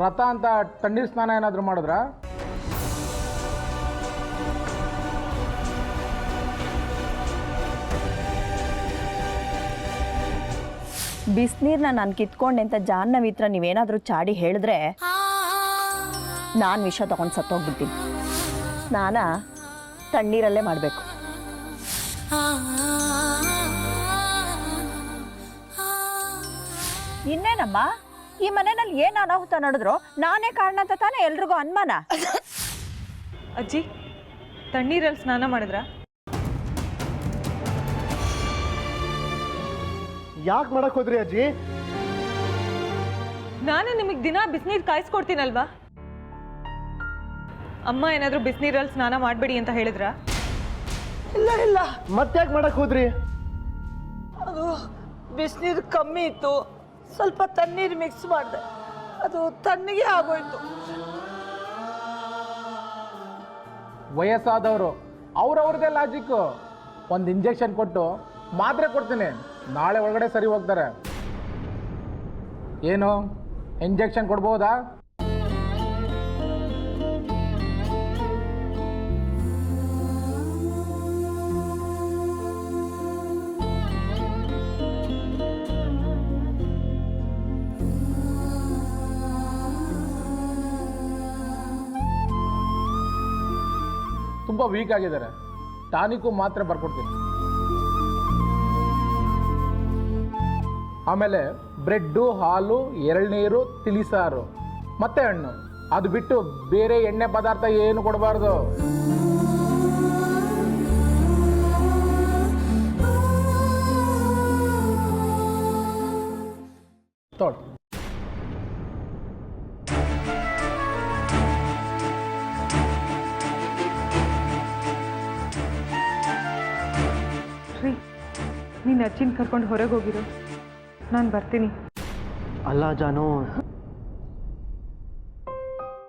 ರಥ ಅಂತ ತಣ್ಣೀರು ಸ್ನಾನ ಏನಾದರೂ ಮಾಡಿದ್ರಾ? ಬಿಸಿನೀರನ್ನ ನಾನು ಕಿತ್ಕೊಂಡೆ ಅಂತ ಜಾಹ್ನವಿ ಹತ್ರ ನೀವೇನಾದರೂ ಚಾಡಿ ಹೇಳಿದ್ರೆ ನಾನು ವಿಷ ತಗೊಂಡು ಸತ್ತೋಗ್ಬಿಡ್ತೀನಿ. ಸ್ನಾನ ತಣ್ಣೀರಲ್ಲೇ ಮಾಡಬೇಕು. ಇನ್ನೇನಮ್ಮ, ಈ ಮನೆಯಲ್ಲಿ ಏನು ಅನಾಹುತ ನಡೆದ್ರು ನಾನೇ ಕಾರಣ ಅಂತ ತಾನೇ ಎಲ್ರಿಗೂ ಅನುಮಾನ. ಅಜ್ಜಿ, ತಣ್ಣೀರಲ್ಲಿ ಸ್ನಾನ ಮಾಡಿದ್ರಾ? ಯಾಕೆ ಮಾಡಕ್ ಹೋದ್ರಿ ಅಜ್ಜಿ? ನಾನು ನಿಮಗೆ ದಿನ ಬಿಸಿನೀರು ಕಾಯಿಸ್ಕೊಡ್ತೀನಲ್ವಾ? ಅಮ್ಮ ಏನಾದರೂ ಬಿಸಿನೀರಲ್ಲಿ ಸ್ನಾನ ಮಾಡಬೇಡಿ ಅಂತ ಹೇಳಿದ್ರಾ? ಇಲ್ಲ ಇಲ್ಲ, ಮತ್ತ್ಯಾಕೆ ಮಾಡಕ್ ಹೋದ್ರಿ? ಅದು ಬಿಸಿನೀರು ಕಮ್ಮಿ ಇತ್ತು, ಸ್ವಲ್ಪ ತಣ್ಣೀರು ಮಿಕ್ಸ್ ಮಾಡಿದೆ, ಅದು ತಣ್ಣಗೆ ಆಗೋಯ್ತು. ವಯಸ್ಸಾದವರು ಅವ್ರವ್ರದೇ ಲಾಜಿಕ್ಕು. ಒಂದು ಇಂಜೆಕ್ಷನ್ ಕೊಟ್ಟು ಮಾತ್ರೆ ಕೊಡ್ತೀನಿ, ನಾಳೆ ಒಳಗಡೆ ಸರಿ ಹೋಗ್ತಾರೆ. ಏನು ಇಂಜೆಕ್ಷನ್ ಕೊಡ್ಬೋದಾ? ತುಂಬ ವೀಕ್ ಆಗಿದ್ದಾರೆ, ಟಾನಿಕ್ಕು ಮಾತ್ರೆ ಬರ್ಕೊಡ್ತೀನಿ. ಆಮೇಲೆ ಬ್ರೆಡ್ಡು, ಹಾಲು, ಎಳ್ನೀರು, ತಿಳಿಸಾರು ಮತ್ತೆ ಹಣ್ಣು, ಅದು ಬಿಟ್ಟು ಬೇರೆ ಎಣ್ಣೆ ಪದಾರ್ಥ ಏನು ಕೊಡಬಾರ್ದು. ತೊಳ್ ರೀ, ನೀನು ಅಜ್ಜಿನ ಕರ್ಕೊಂಡು ಹೊರಗೆ ಹೋಗಿರು, ನಾನು ಬರ್ತೀನಿ. ಅಲ್ಲ ಜಾನು,